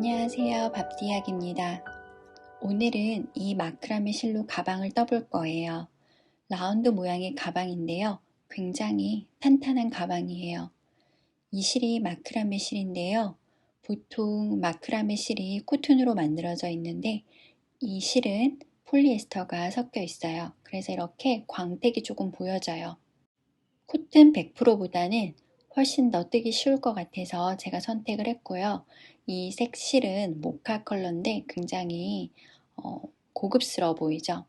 안녕하세요. 밥디약입니다. 오늘은 이 마크라메 실로 가방을 떠볼 거예요. 라운드 모양의 가방인데요. 굉장히 탄탄한 가방이에요. 이 실이 마크라메 실인데요. 보통 마크라메 실이 코튼으로 만들어져 있는데 이 실은 폴리에스터가 섞여 있어요. 그래서 이렇게 광택이 조금 보여져요. 코튼 100%보다는 훨씬 더 뜨기 쉬울 것 같아서 제가 선택을 했고요. 이 색 실은 모카 컬러인데 굉장히 고급스러워 보이죠?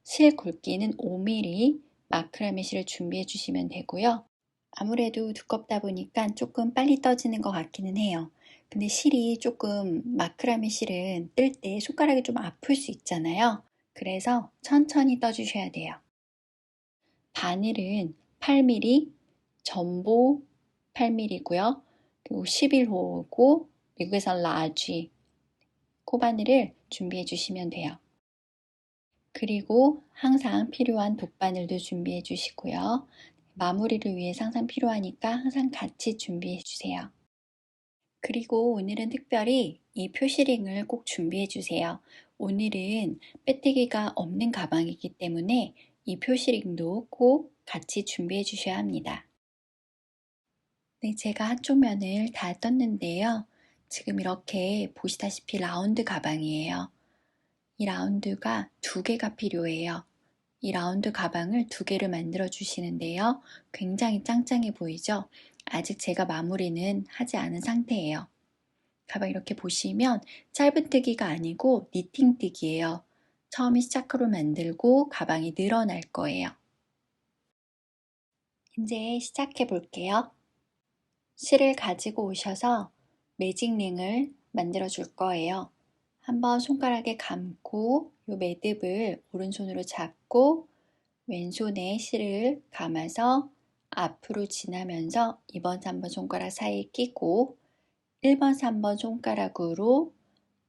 실 굵기는 5mm 마크라메 실을 준비해 주시면 되고요. 아무래도 두껍다 보니까 조금 빨리 떠지는 것 같기는 해요. 근데 실이 조금 마크라메 실은 뜰 때 손가락이 좀 아플 수 있잖아요. 그래서 천천히 떠주셔야 돼요. 바늘은 8mm, 전보 8mm고요. 그리고 11호고 미국에선 라지 코바늘을 준비해 주시면 돼요. 그리고 항상 필요한 돗바늘도 준비해 주시고요. 마무리를 위해서 항상 필요하니까 항상 같이 준비해 주세요. 그리고 오늘은 특별히 이 표시링을 꼭 준비해 주세요. 오늘은 빼뜨기가 없는 가방이기 때문에 이 표시링도 꼭 같이 준비해 주셔야 합니다. 네, 제가 한쪽 면을 다 떴는데요. 지금 이렇게 보시다시피 라운드 가방이에요. 이 라운드가 2개가 필요해요. 이 라운드 가방을 2개를 만들어 주시는데요. 굉장히 짱짱해 보이죠? 아직 제가 마무리는 하지 않은 상태예요. 가방 이렇게 보시면 짧은뜨기가 아니고 니팅뜨기예요. 처음에 시작으로 만들고 가방이 늘어날 거예요. 이제 시작해 볼게요. 실을 가지고 오셔서 매직링을 만들어 줄 거예요. 한번 손가락에 감고 이 매듭을 오른손으로 잡고 왼손에 실을 감아서 앞으로 지나면서 2번, 3번 손가락 사이에 끼고 1번, 3번 손가락으로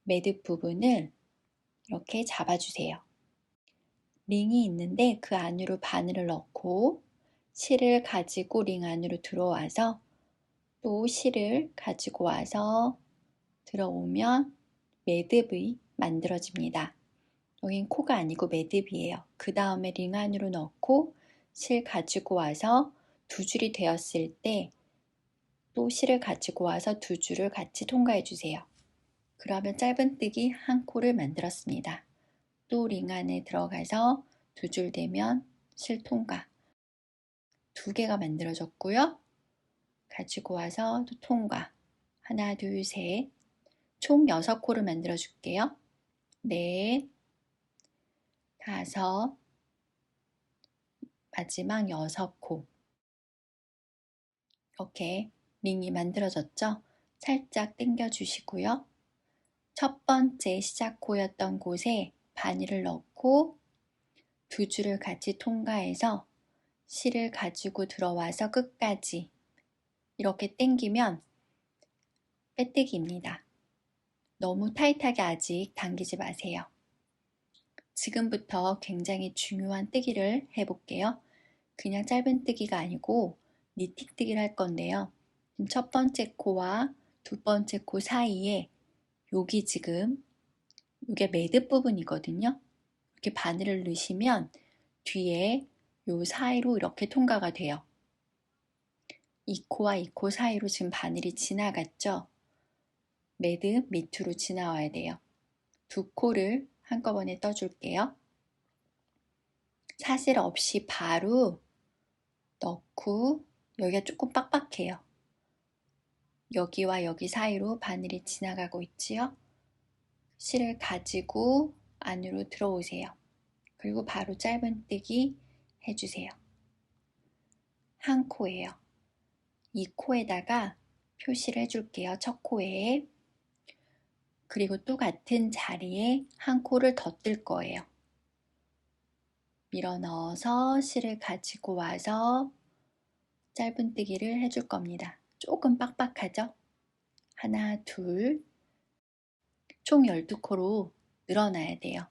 매듭 부분을 이렇게 잡아주세요. 링이 있는데 그 안으로 바늘을 넣고 실을 가지고 링 안으로 들어와서 또 실을 가지고 와서 들어오면 매듭이 만들어집니다. 여긴 코가 아니고 매듭이에요. 그 다음에 링 안으로 넣고 실 가지고 와서 2줄이 되었을 때 또 실을 가지고 와서 2줄을 같이 통과해 주세요. 그러면 짧은뜨기 1코를 만들었습니다. 또 링 안에 들어가서 2줄 되면 실 통과. 2개가 만들어졌고요. 가지고 와서 또 통과. 하나, 둘, 셋. 총 6코를 만들어 줄게요. 넷, 다섯, 마지막 6코. 이렇게 링이 만들어졌죠? 살짝 당겨 주시고요. 첫 번째 시작코였던 곳에 바늘을 넣고 2줄을 같이 통과해서 실을 가지고 들어와서 끝까지 이렇게 당기면 빼뜨기입니다. 너무 타이트하게 아직 당기지 마세요. 지금부터 굉장히 중요한 뜨기를 해볼게요. 그냥 짧은 뜨기가 아니고 니팅 뜨기를 할 건데요. 첫 번째 코와 두 번째 코 사이에 여기 지금 이게 매듭 부분이거든요. 이렇게 바늘을 넣으시면 뒤에 요 사이로 이렇게 통과가 돼요. 이 코와 이 코 사이로 지금 바늘이 지나갔죠? 매듭 밑으로 지나와야 돼요. 2코를 한꺼번에 떠줄게요. 사실 없이 바로 넣고 여기가 조금 빡빡해요. 여기와 여기 사이로 바늘이 지나가고 있지요? 실을 가지고 안으로 들어오세요. 그리고 바로 짧은뜨기 해주세요. 1코예요. 이 코에다가 표시를 해줄게요. 첫 코에. 그리고 또 같은 자리에 1코를 더 뜰 거예요. 밀어 넣어서 실을 가지고 와서 짧은뜨기를 해줄 겁니다. 조금 빡빡하죠? 하나, 둘, 총 12코로 늘어나야 돼요.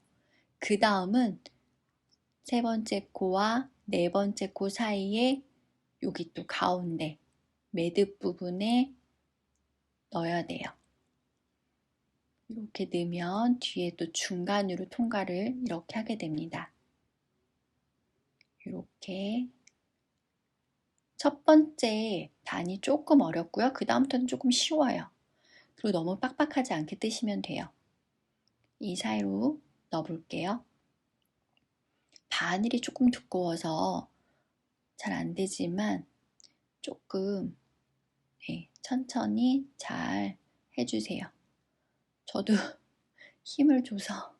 그 다음은 세 번째 코와 네 번째 코 사이에 여기 또 가운데 매듭 부분에 넣어야 돼요. 이렇게 넣으면 뒤에 또 중간으로 통과를 이렇게 하게 됩니다. 이렇게 첫 번째 단이 조금 어렵고요. 그 다음부터는 조금 쉬워요. 그리고 너무 빡빡하지 않게 뜨시면 돼요. 이 사이로 넣어볼게요. 바늘이 조금 두꺼워서 잘 안 되지만 조금 천천히 잘 해주세요. 저도 힘을 줘서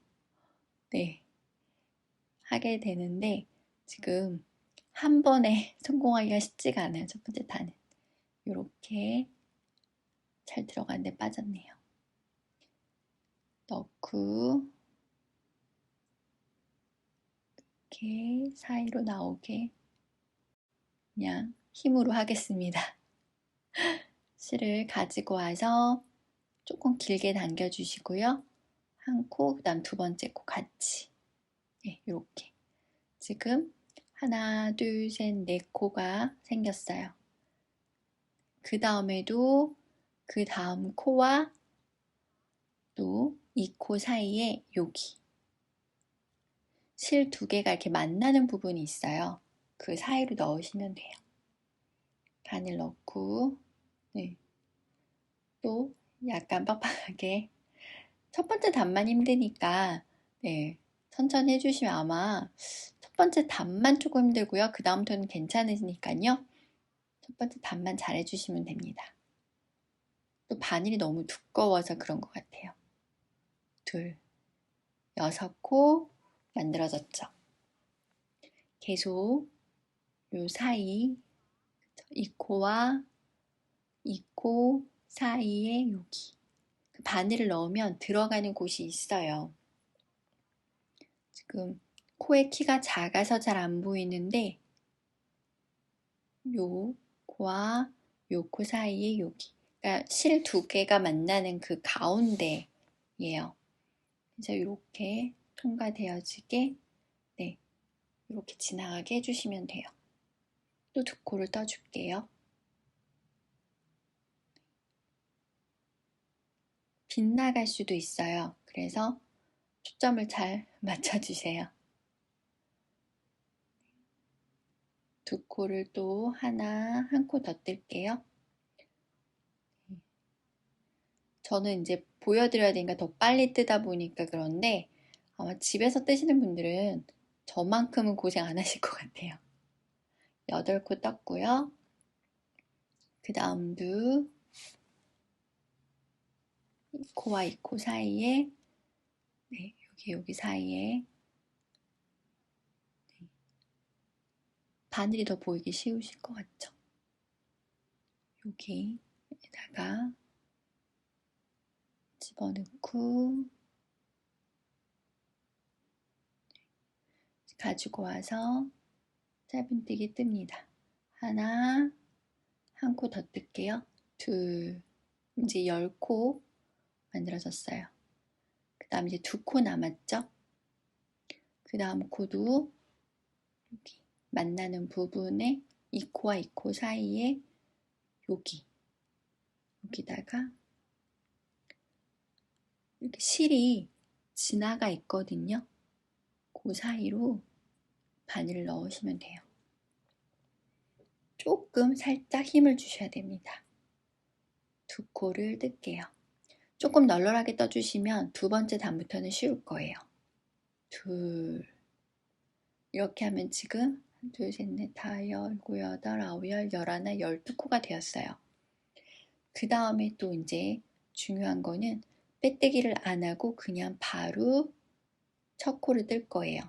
하게 되는데 지금 한 번에 성공하기가 쉽지가 않아요. 첫 번째 단은 이렇게 잘 들어가는데 빠졌네요. 넣고 이렇게 사이로 나오게 그냥 힘으로 하겠습니다. 실을 가지고 와서 조금 길게 당겨 주시고요. 한 코, 그 다음 두 번째 코 같이 이렇게 지금 하나, 둘, 셋, 네 코가 생겼어요. 그 다음에도 그 다음 코와 또 이 코 사이에 여기 실 두 개가 이렇게 만나는 부분이 있어요. 그 사이로 넣으시면 돼요. 바늘 넣고 또 약간 빡빡하게 첫 번째 단만 힘드니까 천천히 해주시면 아마 첫 번째 단만 조금 힘들고요. 그 다음부터는 괜찮으니까요. 첫 번째 단만 잘 해주시면 됩니다. 또 바늘이 너무 두꺼워서 그런 것 같아요. 둘, 6코 만들어졌죠. 계속 요 사이 이 코와 이 코 사이에 여기 바늘을 넣으면 들어가는 곳이 있어요. 지금 코의 키가 작아서 잘 안 보이는데 요 코와 요 코 사이에 여기 그러니까 실 두 개가 만나는 그 가운데예요. 그래서 이렇게 통과되어지게 이렇게 지나가게 해주시면 돼요. 또 두 코를 떠줄게요. 빗나갈 수도 있어요. 그래서 초점을 잘 맞춰주세요. 두 코를 또 하나, 한 코 더 뜰게요. 저는 이제 보여드려야 되니까 더 빨리 뜨다 보니까 그런데 아마 집에서 뜨시는 분들은 저만큼은 고생 안 하실 것 같아요. 8코 떴고요. 그 다음도 이 코와 이 코 사이에 여기 사이에 바늘이 더 보이기 쉬우실 것 같죠? 여기에다가 집어넣고 가지고 와서 짧은뜨기 뜹니다. 하나, 한 코 더 뜰게요. 둘, 이제 10코 만들어졌어요. 그 다음 이제 2코 남았죠? 그 다음 코도 여기 만나는 부분에 이 코와 이 코 사이에 여기다가 이렇게 실이 지나가 있거든요. 그 사이로 바늘을 넣으시면 돼요. 조금 살짝 힘을 주셔야 됩니다. 2코를 뜰게요. 조금 널널하게 떠주시면 두 번째 단부터는 쉬울 거예요. 둘, 이렇게 하면 지금 1, 2, 3, 4, 5, 6, 7, 8, 9, 10, 11, 12코가 되었어요. 그 다음에 또 이제 중요한 거는 빼뜨기를 안 하고 그냥 바로 첫 코를 뜰 거예요.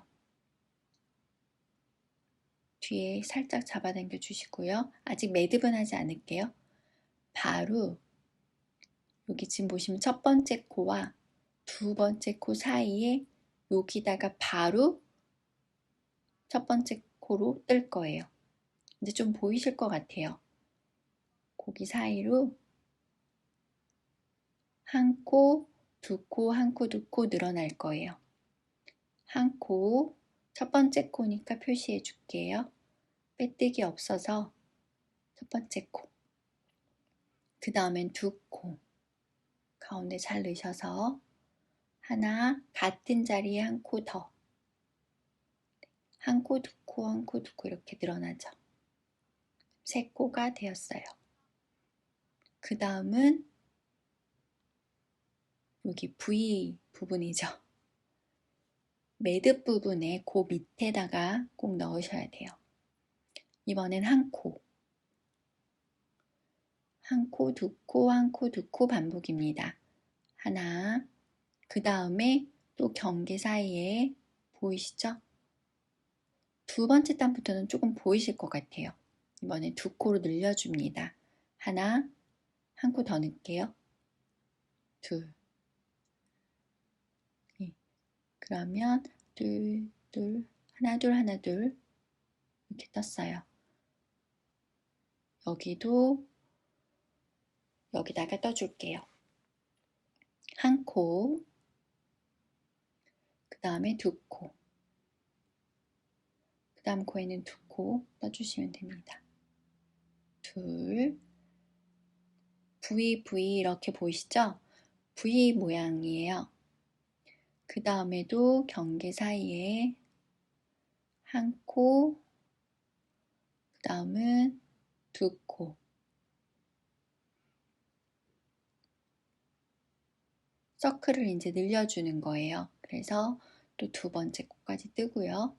뒤에 살짝 잡아당겨 주시고요. 아직 매듭은 하지 않을게요. 바로 여기 지금 보시면 첫 번째 코와 두 번째 코 사이에 여기다가 바로 첫 번째 코로 뜰 거예요. 이제 좀 보이실 것 같아요. 거기 사이로 한 코, 두 코, 한 코, 두 코 늘어날 거예요. 한 코, 첫 번째 코니까 표시해 줄게요. 빼뜨기 없어서 첫 번째 코. 그 다음엔 두 코. 가운데 잘 넣으셔서 하나, 같은 자리에 한 코 더. 한 코, 두 코, 한 코, 두 코 이렇게 늘어나죠. 세 코가 되었어요. 그 다음은 여기 V 부분이죠. 매듭 부분에 그 밑에다가 꼭 넣으셔야 돼요. 이번엔 한 코. 한 코, 두 코, 한 코, 두 코 반복입니다. 하나, 그 다음에 또 경계 사이에 보이시죠? 두 번째 단부터는 조금 보이실 것 같아요. 이번엔 두 코로 늘려줍니다. 하나, 한 코 더 넣을게요. 둘, 그러면 둘, 둘, 하나, 둘, 하나, 둘 이렇게 떴어요. 여기도 여기다가 떠줄게요. 한 코, 그 다음에 두 코, 그 다음 코에는 두 코 떠주시면 됩니다. 둘, V, V 이렇게 보이시죠? V 모양이에요. 그 다음에도 경계 사이에 한 코, 그 다음은 두 코. 서클을 이제 늘려주는 거예요. 그래서 또 두 번째 코까지 뜨고요.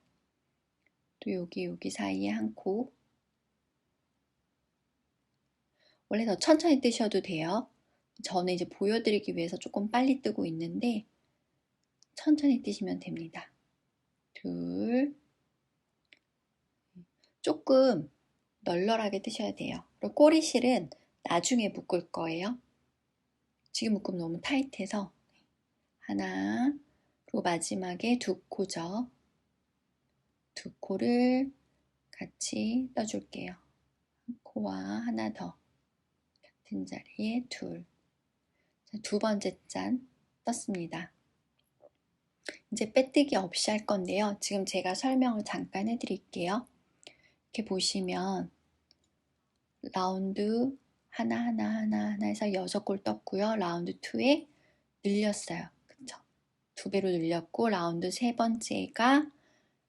또 여기 사이에 한 코. 원래 더 천천히 뜨셔도 돼요. 저는 이제 보여드리기 위해서 조금 빨리 뜨고 있는데 천천히 뜨시면 됩니다. 둘, 조금 널널하게 뜨셔야 돼요. 그리고 꼬리실은 나중에 묶을 거예요. 지금 묶으면 너무 타이트해서 하나, 그리고 마지막에 두 코죠. 두 코를 같이 떠줄게요. 한 코와 하나 더 같은 자리에 둘. 두 번째 짠 떴습니다. 이제 빼뜨기 없이 할 건데요. 지금 제가 설명을 잠깐 해드릴게요. 이렇게 보시면 라운드 하나 해서 6골 떴고요. 라운드 2에 늘렸어요. 그쵸? 2배로 늘렸고 라운드 세 번째가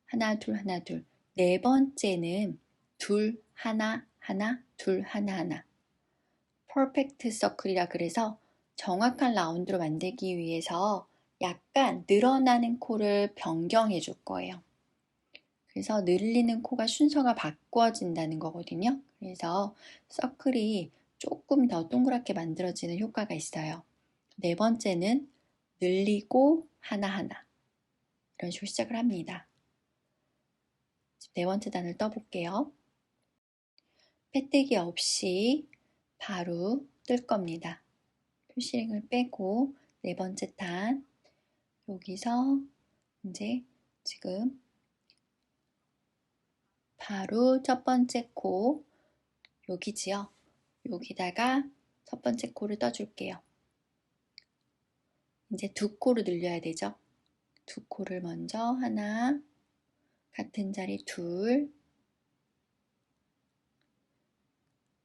하나 둘 하나 둘. 네 번째는 둘 하나 하나 둘 하나 하나. 퍼펙트 서클이라 그래서 정확한 라운드로 만들기 위해서 약간 늘어나는 코를 변경해 줄 거예요. 그래서 늘리는 코가 순서가 바꿔진다는 거거든요. 그래서 서클이 조금 더 동그랗게 만들어지는 효과가 있어요. 네 번째는 늘리고 하나하나 이런 식으로 시작을 합니다. 네 번째 단을 떠볼게요. 빼뜨기 없이 바로 뜰 겁니다. 표시링을 빼고 네 번째 단 여기서 이제 지금 바로 첫 번째 코 여기지요. 여기다가 첫 번째 코를 떠줄게요. 이제 두 코를 늘려야 되죠. 두 코를 먼저 하나, 같은 자리 둘,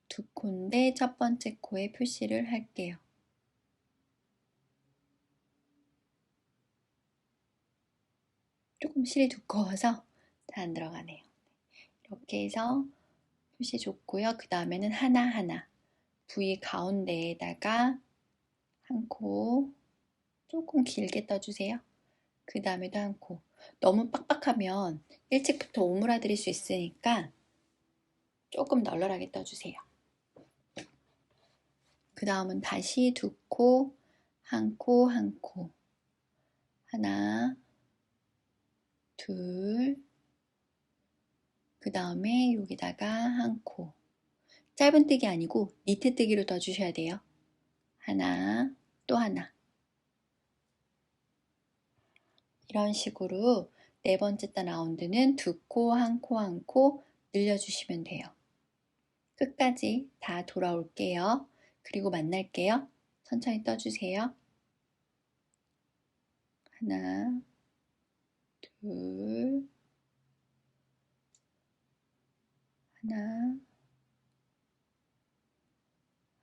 두 코인데 첫 번째 코에 표시를 할게요. 조금 실이 두꺼워서 잘 안 들어가네요. 이렇게 해서 표시 줬고요. 그 다음에는 하나하나 V 가운데에다가 한 코 조금 길게 떠주세요. 그 다음에도 한 코. 너무 빡빡하면 일찍부터 오므라들일 수 있으니까 조금 널널하게 떠주세요. 그 다음은 다시 두 코, 한 코, 한 코. 하나, 둘, 그 다음에 여기다가 한 코. 짧은 뜨기 아니고 니트 뜨기로 떠주셔야 돼요. 하나, 또 하나. 이런 식으로 네 번째 단 라운드는 두 코, 한 코, 한 코 늘려주시면 돼요. 끝까지 다 돌아올게요. 그리고 만날게요. 천천히 떠주세요. 하나, 둘, 하나,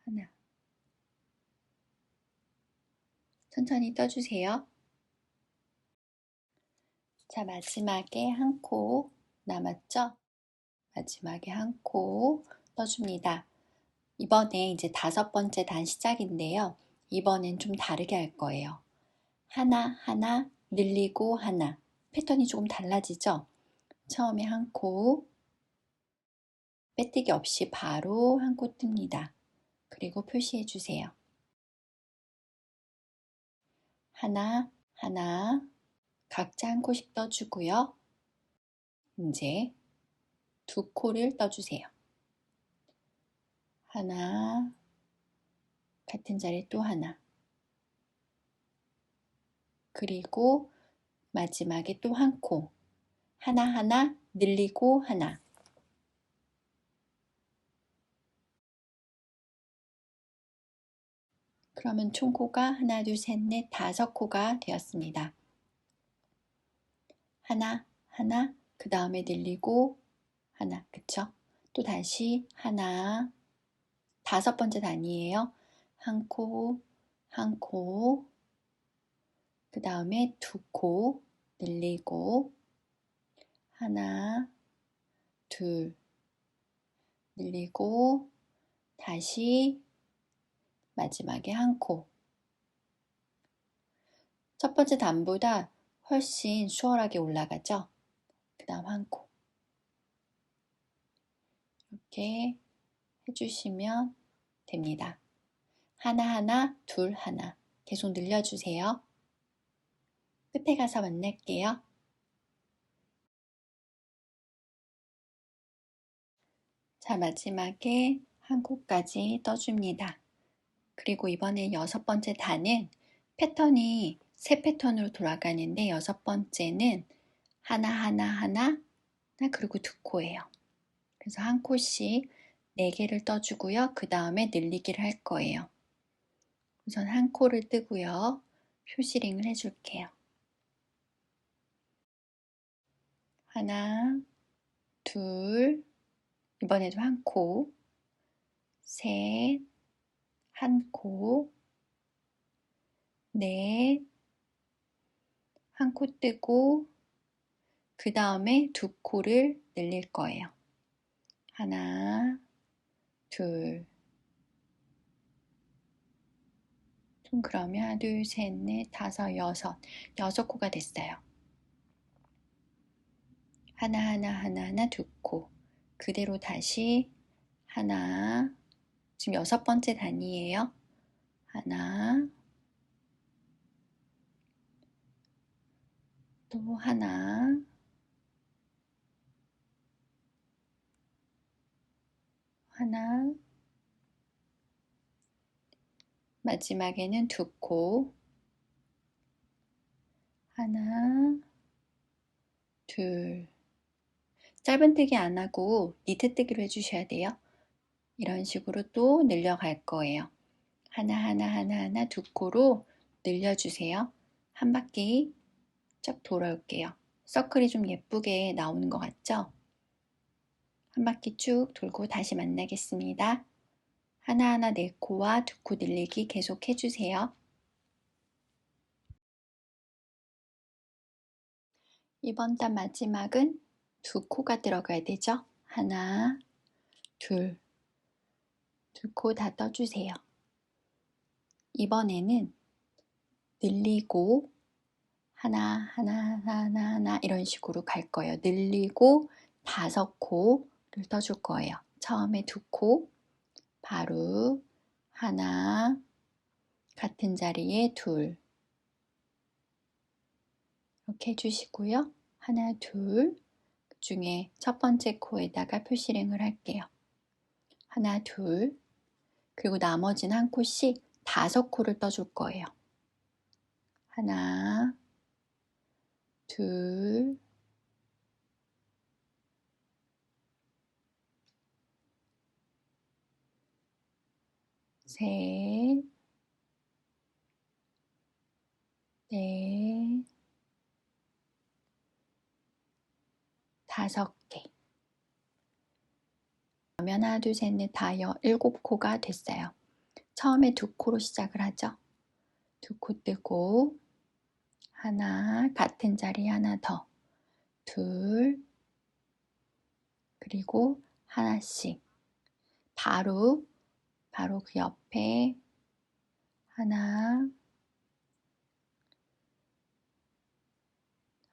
하나. 천천히 떠주세요. 자, 마지막에 한 코 남았죠? 마지막에 한 코 떠줍니다. 이번에 이제 5번째 단 시작인데요. 이번엔 좀 다르게 할 거예요. 하나, 하나, 늘리고 하나. 패턴이 조금 달라지죠? 처음에 한 코, 빼뜨기 없이 바로 한 코 뜹니다. 그리고 표시해 주세요. 하나, 하나, 각자 한 코씩 떠주고요. 이제 2코를 떠주세요. 하나, 같은 자리 또 하나. 그리고 마지막에 또 한 코. 하나하나 늘리고 하나. 그러면 총 코가 하나, 둘, 셋, 넷, 5코가 되었습니다. 하나, 하나, 그 다음에 늘리고 하나, 그쵸? 또 다시 하나, 5번째 단위예요. 한 코, 한 코, 그 다음에 2코 늘리고 하나, 둘, 늘리고 다시 마지막에 한 코. 첫 번째 단보다 훨씬 수월하게 올라가죠? 그 다음 한 코. 이렇게 해주시면 됩니다. 하나하나, 둘, 하나. 계속 늘려주세요. 끝에 가서 만날게요. 자, 마지막에 한 코까지 떠줍니다. 그리고 이번에 6번째 단은 패턴이 3패턴으로 돌아가는데 6번째는 하나, 그리고 2코예요. 그래서 한 코씩 4개를 떠주고요. 그 다음에 늘리기를 할 거예요. 우선 한 코를 뜨고요. 표시링을 해줄게요. 하나, 둘, 이번에도 한 코, 셋, 한 코, 넷, 한 코 뜨고 그 다음에 2코를 늘릴 거예요. 하나, 둘, 좀 그러면 하나, 둘, 셋, 넷, 다섯, 여섯 코가 됐어요. 하나, 2코. 그대로 다시 하나, 지금 6번째 단위예요. 하나, 또 하나, 하나, 마지막에는 2코, 하나, 둘. 짧은뜨기 안 하고 니트뜨기로 해주셔야 돼요. 이런 식으로 또 늘려갈 거예요. 하나, 2코로 늘려주세요. 한 바퀴 쫙 돌아올게요. 서클이 좀 예쁘게 나오는 것 같죠? 한 바퀴 쭉 돌고 다시 만나겠습니다. 하나하나 4코와 2코 늘리기 계속 해주세요. 이번 단 마지막은 2코가 들어가야 되죠? 하나, 둘, 2코 다 떠주세요. 이번에는 늘리고 하나 이런 식으로 갈 거예요. 늘리고 5코를 떠줄 거예요. 처음에 2코, 바로 하나, 같은 자리에 둘 이렇게 해주시고요. 하나, 둘, 그 중에 첫 번째 코에다가 표시링을 할게요. 하나, 둘, 그리고 나머지는 한 코씩 5코를 떠줄 거예요. 하나, 둘, 셋, 넷, 5개. 그러면 하나, 둘, 셋, 넷, 다 7코가 됐어요. 처음에 2코로 시작을 하죠. 2코 뜨고 하나, 같은 자리 하나 더. 둘, 그리고 하나씩. 바로 그 옆에 하나,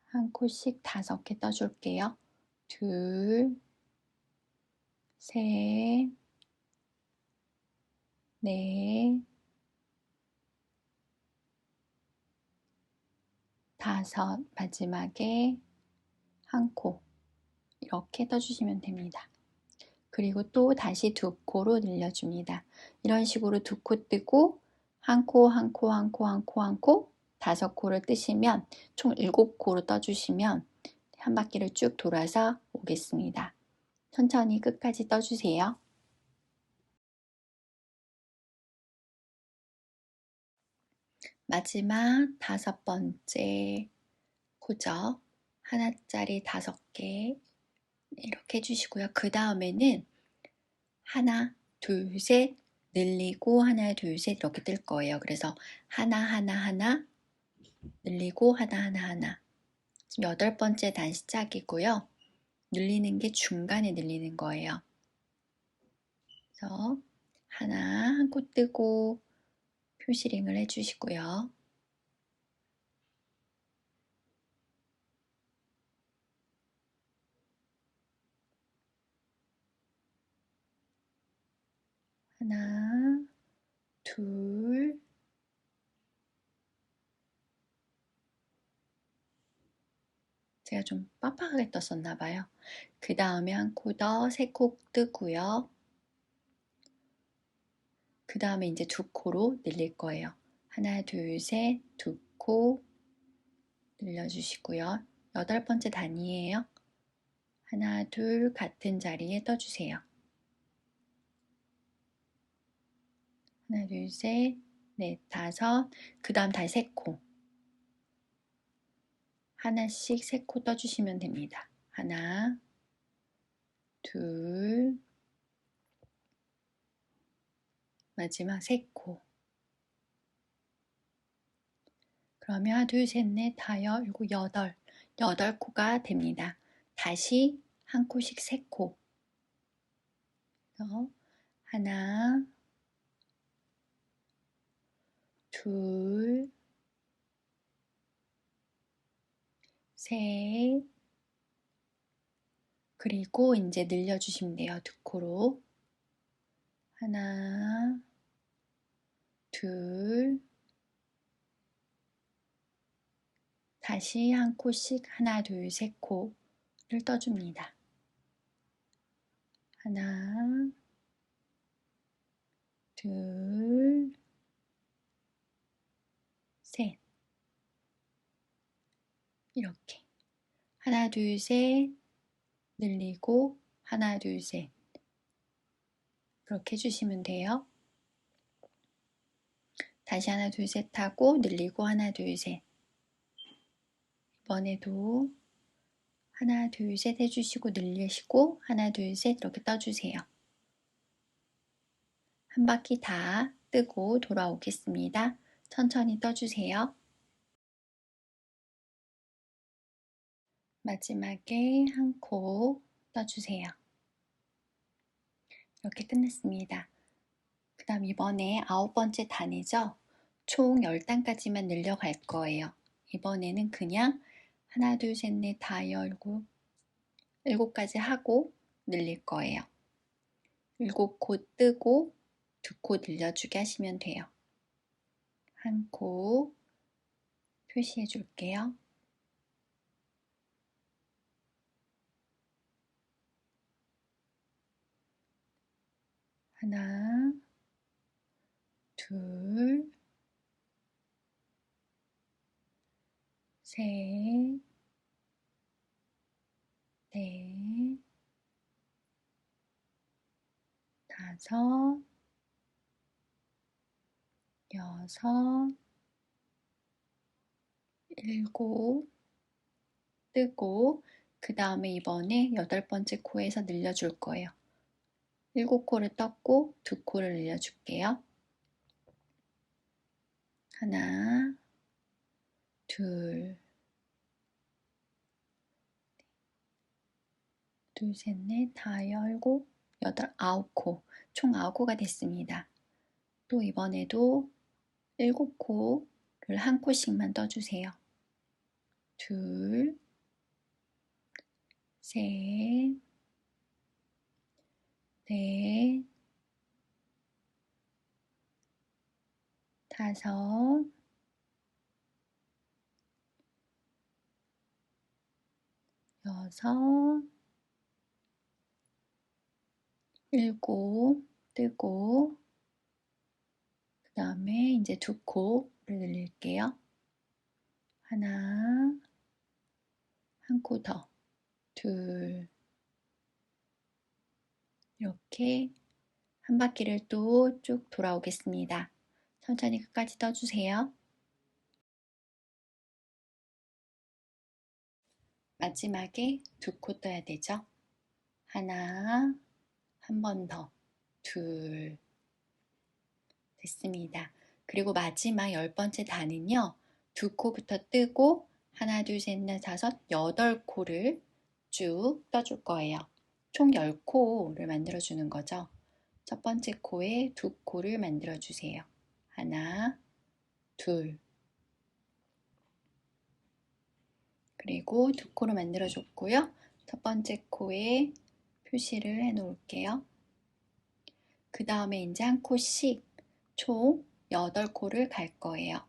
한 코씩 5개 떠줄게요. 둘, 셋, 넷, 5, 마지막에 한 코. 이렇게 떠주시면 됩니다. 그리고 또 다시 2코로 늘려줍니다. 이런 식으로 2코 뜨고 한 코, 한 코, 한 코, 한 코, 한 코, 5코를 뜨시면 총 7코로 떠주시면 한 바퀴를 쭉 돌아서 오겠습니다. 천천히 끝까지 떠주세요. 마지막 5번째 코죠. 하나짜리 5개 이렇게 해주시고요. 그 다음에는 하나, 둘, 셋 늘리고 하나, 둘, 셋 이렇게 뜰 거예요. 그래서 하나, 하나, 하나 늘리고 하나, 하나, 하나. 지금 8번째 단 시작이고요. 늘리는 게 중간에 늘리는 거예요. 그래서 하나, 한 코 뜨고 표시링을 해주시고요. 하나, 둘, 제가 좀 빡빡하게 떴었나 봐요. 그 다음에 한 코 더, 3코 뜨고요. 그 다음에 이제 2코로 늘릴 거예요. 하나, 둘, 셋, 2코 늘려주시고요. 8번째 단위예요. 하나, 둘 같은 자리에 떠주세요. 하나, 둘, 셋, 넷, 5. 그 다음 다시 3코. 하나씩 3코 떠주시면 됩니다. 하나, 둘, 마지막 3코. 그러면 하나, 둘, 셋, 넷, 다섯, 일곱, 여덟. 8코가 됩니다. 다시 한 코씩 3코. 하나, 둘, 셋, 그리고 이제 늘려주시면 돼요. 2코로. 하나, 둘, 다시 한 코씩 하나, 둘, 3코를 떠줍니다. 하나, 둘, 셋. 이렇게. 하나, 둘, 셋, 늘리고 하나, 둘, 셋. 그렇게 해주시면 돼요. 다시 하나, 둘, 셋 하고 늘리고 하나, 둘, 셋. 이번에도 하나, 둘, 셋 해주시고 늘리시고 하나, 둘, 셋 이렇게 떠주세요. 한 바퀴 다 뜨고 돌아오겠습니다. 천천히 떠주세요. 마지막에 한 코 떠주세요. 이렇게 끝냈습니다. 그 다음 이번에 9번째 단이죠. 총 10단까지만 늘려갈 거예요. 이번에는 그냥 하나, 둘, 셋, 넷, 다 열고 7가지 하고 늘릴 거예요. 7코 뜨고 2코 늘려주게 하시면 돼요. 한 코 표시해 줄게요. 하나, 둘, 셋, 넷, 5, 6, 7 뜨고 그 다음에 이번에 8번째 코에서 늘려줄 거예요. 7코를 떴고 2코를 늘려줄게요. 하나, 둘, 둘, 셋, 넷, 다, 열곱, 여덟, 아홉 코. 총 9코가 됐습니다. 또 이번에도 7코를 한 코씩만 떠주세요. 둘, 셋, 넷, 다섯, 여섯, 일곱 뜨고 그 다음에 이제 2코를 늘릴게요. 하나, 한 코 더, 둘, 이렇게 한 바퀴를 또 쭉 돌아오겠습니다. 천천히 끝까지 떠주세요. 마지막에 2코 떠야 되죠. 하나, 한 번 더, 둘, 됐습니다. 그리고 마지막 10번째 단은요. 2코부터 뜨고 하나, 둘, 셋, 넷, 다섯, 8코를 쭉 떠줄 거예요. 총 10코를 만들어주는 거죠. 첫 번째 코에 2코를 만들어주세요. 하나, 둘, 그리고 2코를 만들어줬고요. 첫 번째 코에 표시를 해 놓을게요. 그 다음에 이제 한 코씩 총 8코를 갈 거예요.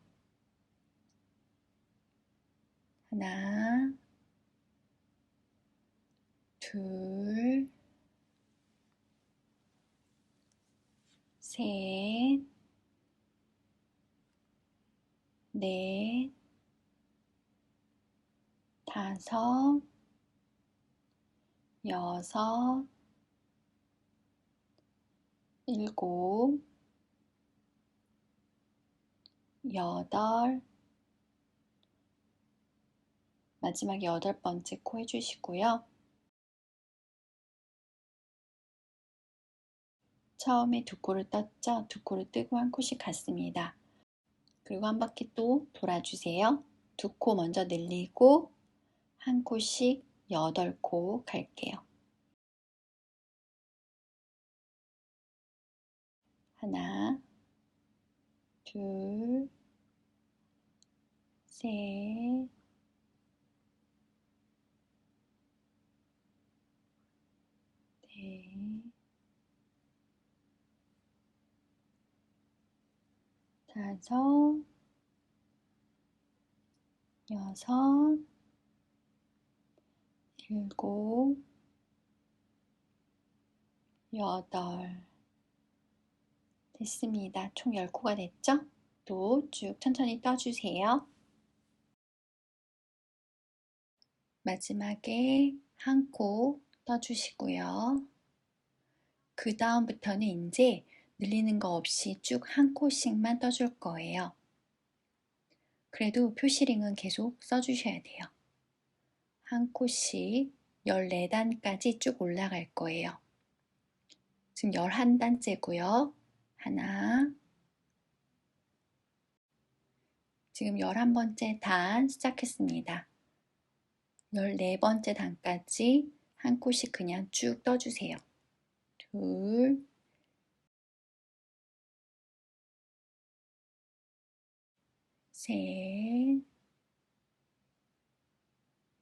하나, 둘, 셋, 넷, 다섯, 여섯, 일곱, 여덟, 마지막 8번째 코 해주시고요. 처음에 2코를 떴죠? 2코를 뜨고 한 코씩 갔습니다. 그리고 한 바퀴 또 돌아주세요. 2코 먼저 늘리고 한 코씩 8코 갈게요. 하나, 둘, 셋, 넷, 다섯, 여섯, 일곱, 여덟. 됐습니다. 총 10코가 됐죠? 또 쭉 천천히 떠주세요. 마지막에 한 코 떠주시고요. 그 다음부터는 이제 늘리는 거 없이 쭉 한 코씩만 떠줄 거예요. 그래도 표시링은 계속 써주셔야 돼요. 한 코씩 14단까지 쭉 올라갈 거예요. 지금 11단째고요. 하나, 지금 11번째 단 시작했습니다. 14번째 단까지 한 코씩 그냥 쭉 떠주세요. 둘, 셋,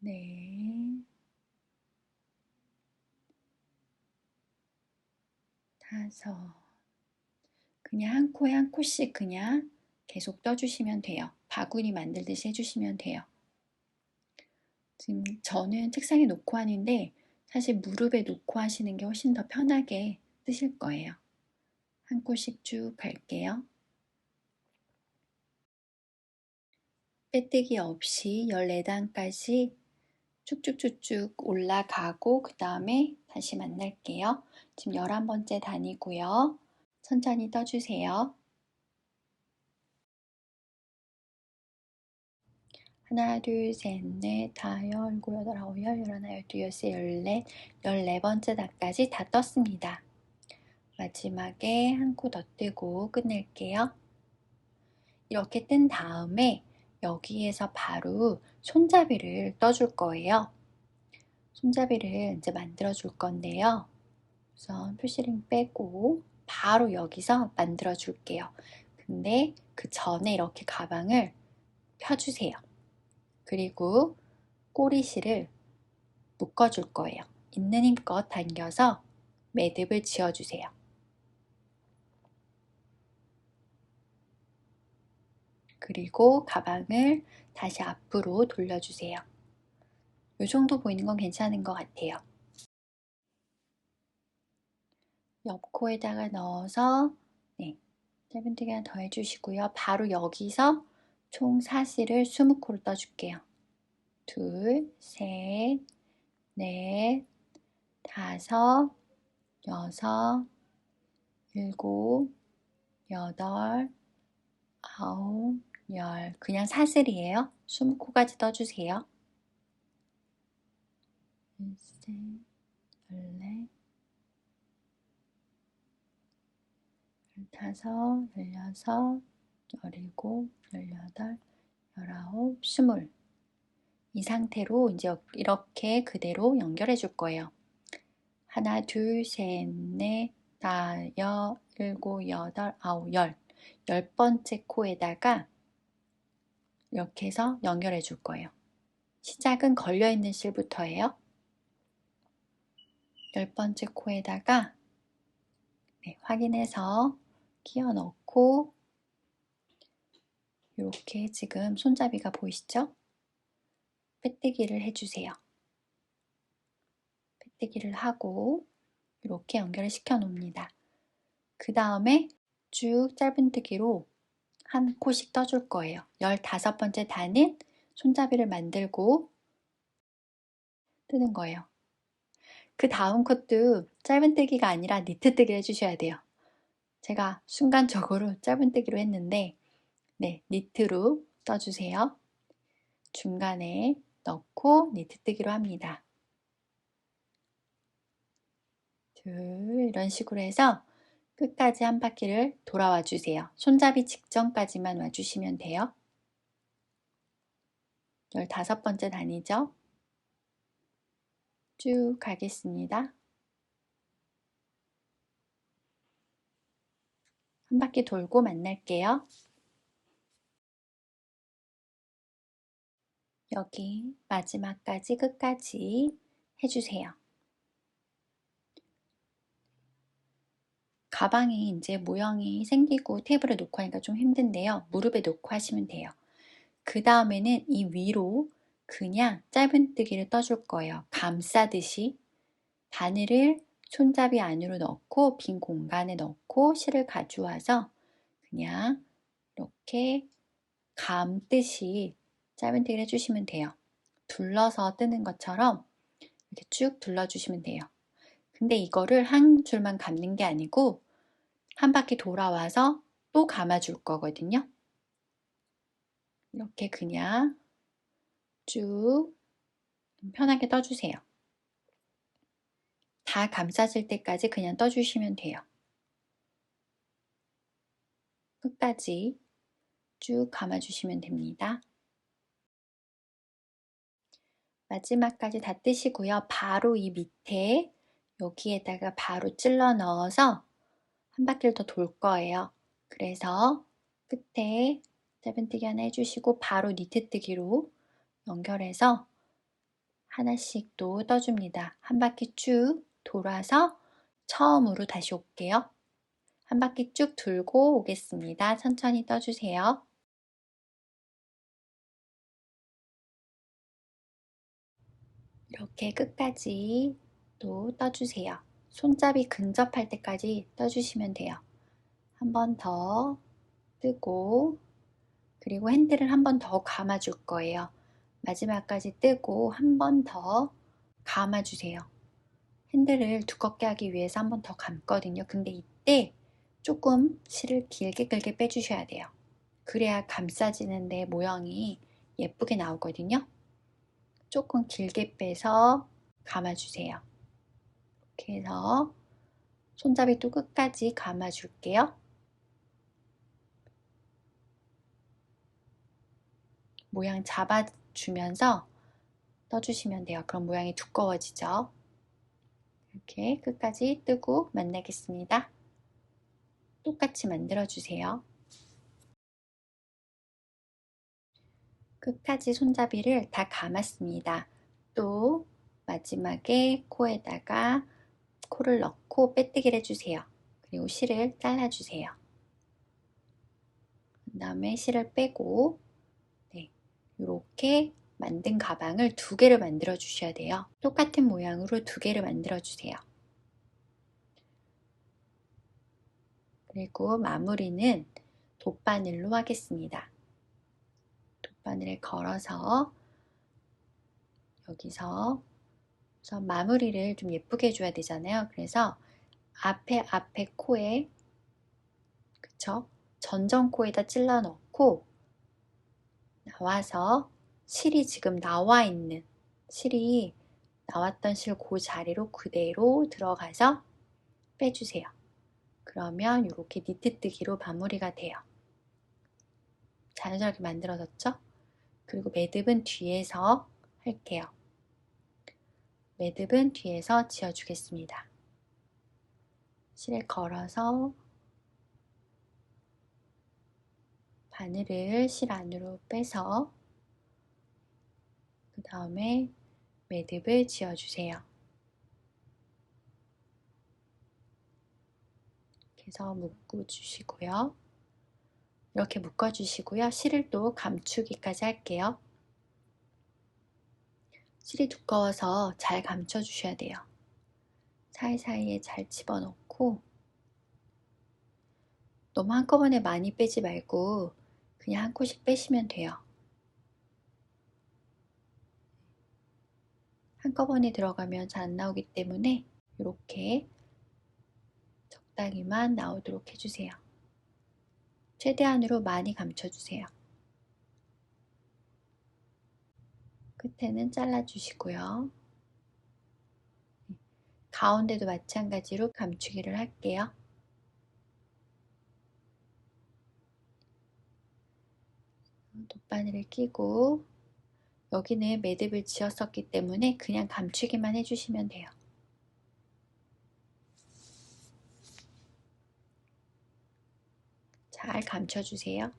넷, 다섯. 그냥 한 코에 한 코씩 그냥 계속 떠주시면 돼요. 바구니 만들듯이 해주시면 돼요. 지금 저는 책상에 놓고 하는데 사실 무릎에 놓고 하시는 게 훨씬 더 편하게 뜨실 거예요. 한 코씩 쭉 갈게요. 빼뜨기 없이 14단까지 쭉쭉쭉쭉 올라가고 그 다음에 다시 만날게요. 지금 11번째 단이고요. 천천히 떠주세요. 하나, 둘, 셋, 넷, 다, 열, 일곱, 여덟, 아홉, 열, 열하나, 열두, 열세, 열넷, 14번째 단까지 다 떴습니다. 마지막에 한 코 더 뜨고 끝낼게요. 이렇게 뜬 다음에 여기에서 바로 손잡이를 떠줄 거예요. 손잡이를 이제 만들어 줄 건데요. 우선 표시링 빼고 바로 여기서 만들어 줄게요. 근데 그 전에 이렇게 가방을 펴주세요. 그리고 꼬리실을 묶어줄 거예요. 있는 힘껏 당겨서 매듭을 지어주세요. 그리고 가방을 다시 앞으로 돌려주세요. 이 정도 보이는 건 괜찮은 것 같아요. 옆코에다가 넣어서 짧은뜨기 하나 더 해주시고요. 바로 여기서 총 사슬을 20코를 떠줄게요. 둘, 셋, 넷, 다섯, 여섯, 일곱, 여덟, 아홉, 열. 그냥 사슬이에요. 20코까지 떠주세요. 열셋, 열넷, 열다섯, 열여섯, 열일곱, 열여덟, 열아홉, 20. 이 상태로 이제 이렇게 그대로 연결해 줄 거예요. 하나, 둘, 셋, 넷, 다섯, 일곱, 여덟, 아홉, 열. 10번째 코에다가 이렇게 해서 연결해 줄 거예요. 시작은 걸려있는 실부터예요. 10번째 코에다가 확인해서 끼워 넣고 이렇게 지금 손잡이가 보이시죠? 빼뜨기를 해주세요. 빼뜨기를 하고 이렇게 연결을 시켜 놓습니다. 그 다음에 쭉 짧은뜨기로 한 코씩 떠줄 거예요. 15번째 단은 손잡이를 만들고 뜨는 거예요. 그 다음 컷도 짧은뜨기가 아니라 니트뜨기를 해주셔야 돼요. 제가 순간적으로 짧은뜨기로 했는데 니트로 떠주세요. 중간에 넣고 니트뜨기로 합니다. 둘, 이런 식으로 해서 끝까지 한 바퀴를 돌아와 주세요. 손잡이 직전까지만 와주시면 돼요. 15번째 단이죠. 쭉 가겠습니다. 한 바퀴 돌고 만날게요. 여기 마지막까지 끝까지 해주세요. 가방이 이제 모형이 생기고 테이블에 놓고 하니까 좀 힘든데요. 무릎에 놓고 하시면 돼요. 그 다음에는 이 위로 그냥 짧은뜨기를 떠줄 거예요. 감싸듯이 바늘을 손잡이 안으로 넣고 빈 공간에 넣고 실을 가져와서 그냥 이렇게 감듯이 짧은뜨기를 해주시면 돼요. 둘러서 뜨는 것처럼 이렇게 쭉 둘러주시면 돼요. 근데 이거를 한 줄만 감는 게 아니고 한 바퀴 돌아와서 또 감아줄 거거든요. 이렇게 그냥 쭉 편하게 떠주세요. 다 감싸질 때까지 그냥 떠주시면 돼요. 끝까지 쭉 감아주시면 됩니다. 마지막까지 다 뜨시고요. 바로 이 밑에 여기에다가 바로 찔러 넣어서 한 바퀴를 더 돌 거예요. 그래서 끝에 짧은뜨기 하나 해주시고 바로 니트뜨기로 연결해서 하나씩 또 떠줍니다. 한 바퀴 쭉 돌아서 처음으로 다시 올게요. 한 바퀴 쭉 돌고 오겠습니다. 천천히 떠주세요. 이렇게 끝까지 또 떠주세요. 손잡이 근접할 때까지 떠주시면 돼요. 한 번 더 뜨고 그리고 핸들을 한 번 더 감아줄 거예요. 마지막까지 뜨고 한 번 더 감아주세요. 핸들을 두껍게 하기 위해서 한 번 더 감거든요. 근데 이때 조금 실을 길게 빼주셔야 돼요. 그래야 감싸지는데 모양이 예쁘게 나오거든요. 조금 길게 빼서 감아주세요. 이렇게 해서 손잡이 또 끝까지 감아줄게요. 모양 잡아주면서 떠주시면 돼요. 그럼 모양이 두꺼워지죠. 이렇게 끝까지 뜨고 만나겠습니다. 똑같이 만들어주세요. 끝까지 손잡이를 다 감았습니다. 또 마지막에 코에다가 코를 넣고 빼뜨기를 해주세요. 그리고 실을 잘라주세요. 그 다음에 실을 빼고 이렇게 만든 가방을 2개를 만들어 주셔야 돼요. 똑같은 모양으로 2개를 만들어 주세요. 그리고 마무리는 돗바늘로 하겠습니다. 돗바늘에 걸어서 여기서 우선 마무리를 좀 예쁘게 해줘야 되잖아요. 그래서 앞에 코에 그쵸? 전전 코에다 찔러 넣고 나와서 실이 지금 나와 있는 실이 나왔던 실 그 자리로 그대로 들어가서 빼주세요. 그러면 이렇게 니트뜨기로 마무리가 돼요. 자연스럽게 만들어졌죠? 그리고 매듭은 뒤에서 할게요. 매듭은 뒤에서 지어주겠습니다. 실에 걸어서 바늘을 실 안으로 빼서 그 다음에 매듭을 지어주세요. 이렇게 해서 묶어주시고요. 이렇게 묶어주시고요. 실을 또 감추기까지 할게요. 실이 두꺼워서 잘 감춰주셔야 돼요. 사이사이에 잘 집어넣고 너무 한꺼번에 많이 빼지 말고 그냥 한 코씩 빼시면 돼요. 한꺼번에 들어가면 잘 안 나오기 때문에 이렇게 적당히만 나오도록 해주세요. 최대한으로 많이 감춰주세요. 끝에는 잘라주시고요. 가운데도 마찬가지로 감추기를 할게요. 돗바늘을 끼고 여기는 매듭을 지었었기 때문에 그냥 감추기만 해주시면 돼요. 잘 감춰주세요.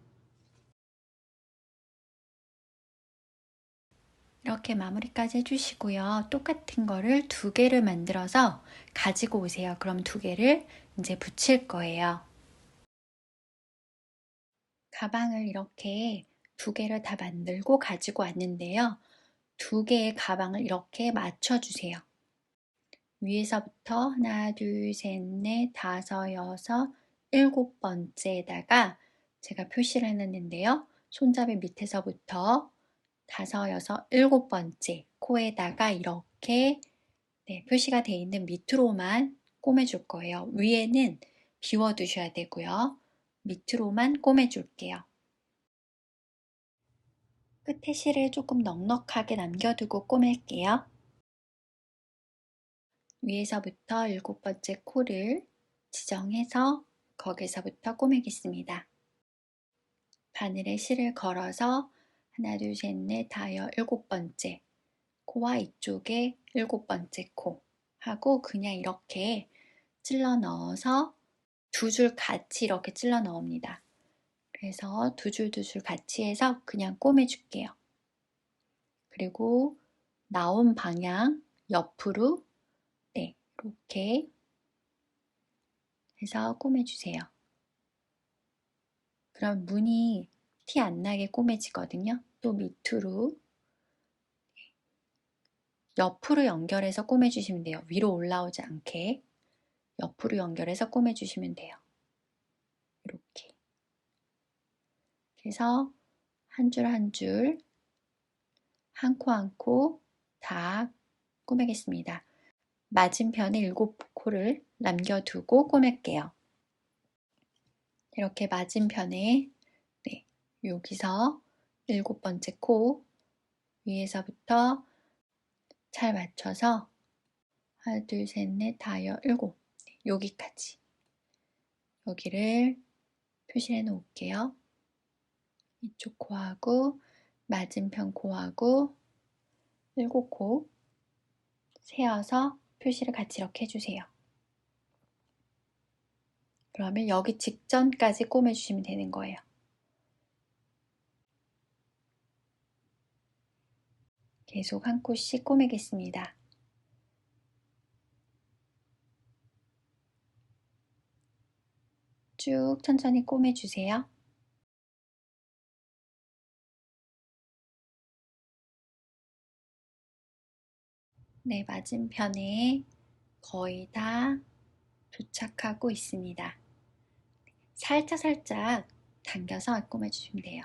이렇게 마무리까지 해주시고요. 똑같은 거를 2개를 만들어서 가지고 오세요. 그럼 2개를 이제 붙일 거예요. 가방을 이렇게 2개를 다 만들고 가지고 왔는데요. 2개의 가방을 이렇게 맞춰주세요. 위에서부터 하나, 둘, 셋, 넷, 다섯, 여섯, 7번째에다가 제가 표시를 해놨는데요. 손잡이 밑에서부터 5, 6, 7번째 코에다가 이렇게 표시가 되어 있는 밑으로만 꼬매줄 거예요. 위에는 비워두셔야 되고요. 밑으로만 꼬매줄게요. 끝에 실을 조금 넉넉하게 남겨두고 꼬맬게요. 위에서부터 7번째 코를 지정해서 거기서부터 꼬매겠습니다. 바늘에 실을 걸어서 하나, 둘, 셋, 넷, 다섯, 7번째 코와 이쪽에 7번째 코 하고 그냥 이렇게 찔러 넣어서 2줄 같이 이렇게 찔러 넣습니다. 그래서 2줄 같이 해서 그냥 꼬매줄게요. 그리고 나온 방향 옆으로 이렇게 해서 꼬매주세요. 그럼 무늬 티 안 나게 꼬매지거든요. 또 밑으로 옆으로 연결해서 꼬매주시면 돼요. 위로 올라오지 않게 옆으로 연결해서 꼬매주시면 돼요. 이렇게 그래서 한 줄 한 줄, 한 코 한 코 다 꼬매겠습니다. 맞은편에 7코를 남겨두고 꼬맬게요. 이렇게 맞은편에 여기서 7번째 코 위에서부터 잘 맞춰서 하나, 둘, 셋, 넷, 다섯, 7 여기까지 여기를 표시해 놓을게요. 이쪽 코하고 맞은편 코하고 7코 세어서 표시를 같이 이렇게 해주세요. 그러면 여기 직전까지 꼬매주시면 되는 거예요. 계속 한 코씩 꼬매겠습니다. 쭉 천천히 꼬매주세요. 네, 맞은편에 거의 다 도착하고 있습니다. 살짝 당겨서 꼬매주시면 돼요.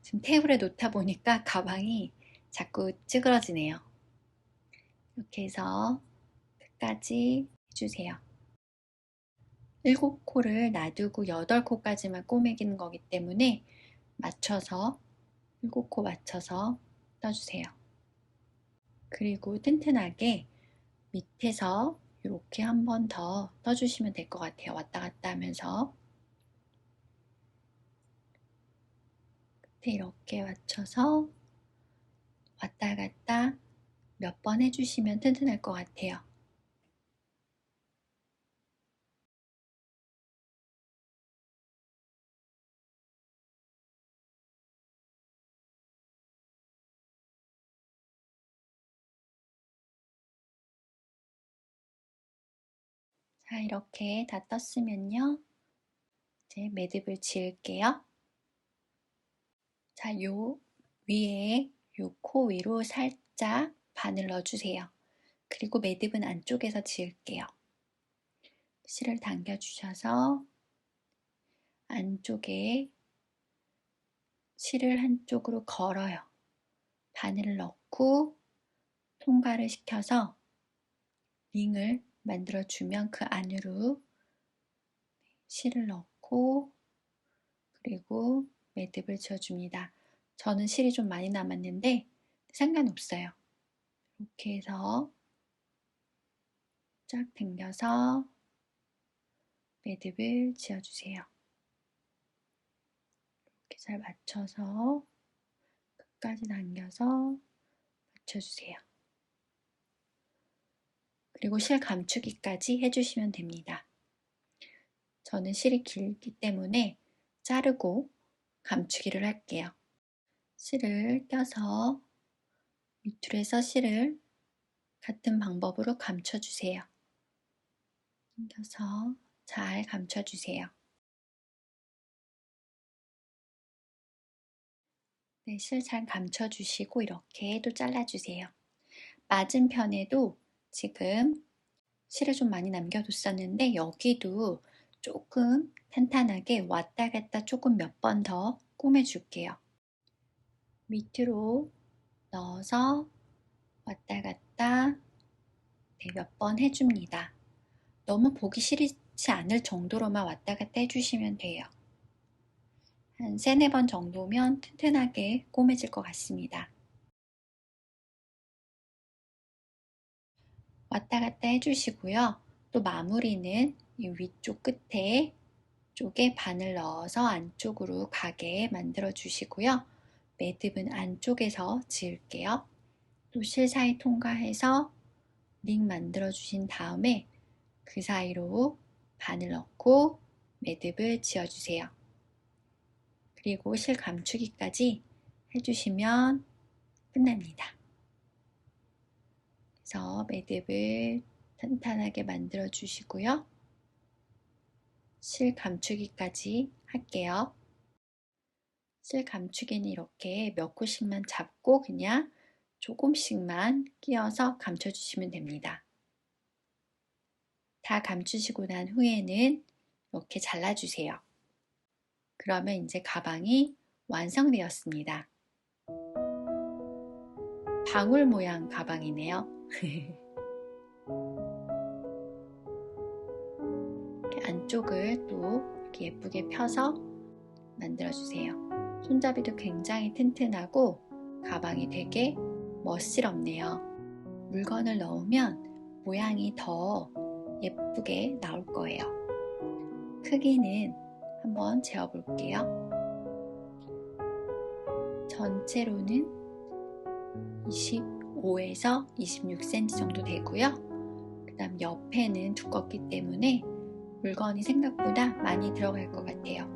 지금 테이블에 놓다 보니까 가방이 자꾸 찌그러지네요. 이렇게 해서 끝까지 해주세요. 7코를 놔두고 8코까지만 꼬매기는 거기 때문에 맞춰서 7코 맞춰서 떠주세요. 그리고 튼튼하게 밑에서 이렇게 한 번 더 떠주시면 될 것 같아요. 왔다 갔다 하면서 끝에 이렇게 맞춰서 왔다 갔다 몇 번 해주시면 튼튼할 것 같아요. 자, 이렇게 다 떴으면요. 이제 매듭을 지을게요. 자, 요 위에 요 코 위로 살짝 바늘 넣어주세요. 그리고 매듭은 안쪽에서 지을게요. 실을 당겨주셔서 안쪽에 실을 한쪽으로 걸어요. 바늘을 넣고 통과를 시켜서 링을 만들어주면 그 안으로 실을 넣고 그리고 매듭을 지어줍니다. 저는 실이 좀 많이 남았는데 상관없어요. 이렇게 해서 쫙 당겨서 매듭을 지어주세요. 이렇게 잘 맞춰서 끝까지 당겨서 맞춰주세요. 그리고 실 감추기까지 해주시면 됩니다. 저는 실이 길기 때문에 자르고 감추기를 할게요. 실을 껴서 밑줄에서 실을 같은 방법으로 감춰주세요. 당겨서 잘 감춰주세요. 네, 실 잘 감춰주시고 이렇게 또 잘라주세요. 맞은편에도 지금 실을 좀 많이 남겨뒀었는데 여기도 조금 탄탄하게 왔다 갔다 조금 몇 번 더 꼬매줄게요. 밑으로 넣어서 왔다 갔다 네, 몇 번 해줍니다. 너무 보기 싫지 않을 정도로만 왔다 갔다 해주시면 돼요. 한 3-4번 정도면 튼튼하게 꼬매질 것 같습니다. 왔다 갔다 해주시고요. 또 마무리는 이 위쪽 끝에 쪽에 바늘 넣어서 안쪽으로 가게 만들어 주시고요. 매듭은 안쪽에서 지을게요. 또 실 사이 통과해서 링 만들어 주신 다음에 그 사이로 바늘 넣고 매듭을 지어주세요. 그리고 실 감추기까지 해주시면 끝납니다. 그래서 매듭을 탄탄하게 만들어 주시고요. 실 감추기까지 할게요. 실 감추기는 이렇게 몇 코씩만 잡고 그냥 조금씩만 끼워서 감춰주시면 됩니다. 다 감추시고 난 후에는 이렇게 잘라주세요. 그러면 이제 가방이 완성되었습니다. 방울 모양 가방이네요. 이렇게 안쪽을 또 이렇게 예쁘게 펴서 만들어주세요. 손잡이도 굉장히 튼튼하고 가방이 되게 멋스럽네요. 물건을 넣으면 모양이 더 예쁘게 나올 거예요. 크기는 한번 재어볼게요. 전체로는 25에서 26cm 정도 되고요. 그 다음 옆에는 두껍기 때문에 물건이 생각보다 많이 들어갈 것 같아요.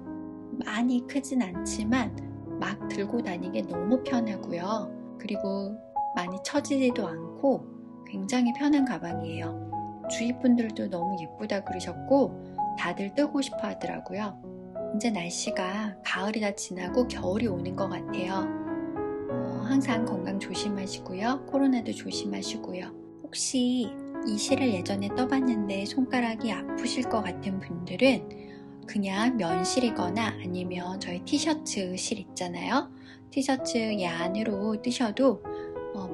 많이 크진 않지만 막 들고 다니기 너무 편하고요. 그리고 많이 처지지도 않고 굉장히 편한 가방이에요. 주위 분들도 너무 예쁘다 그러셨고 다들 뜨고 싶어 하더라고요. 이제 날씨가 가을이 다 지나고 겨울이 오는 것 같아요. 항상 건강 조심하시고요. 코로나도 조심하시고요. 혹시 이 실을 예전에 떠봤는데 손가락이 아프실 것 같은 분들은 그냥 면실이거나 아니면 저희 티셔츠 실 있잖아요. 티셔츠 이 안으로 뜨셔도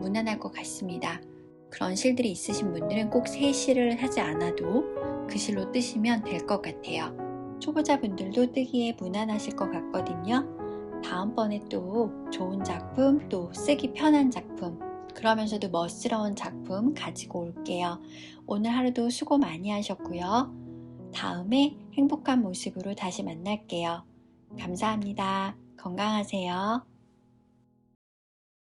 무난할 것 같습니다. 그런 실들이 있으신 분들은 꼭 새 실을 하지 않아도 그 실로 뜨시면 될 것 같아요. 초보자분들도 뜨기에 무난하실 것 같거든요. 다음번에 또 좋은 작품, 또 쓰기 편한 작품, 그러면서도 멋스러운 작품 가지고 올게요. 오늘 하루도 수고 많이 하셨고요. 다음에 행복한 모습으로 다시 만날게요. 감사합니다. 건강하세요.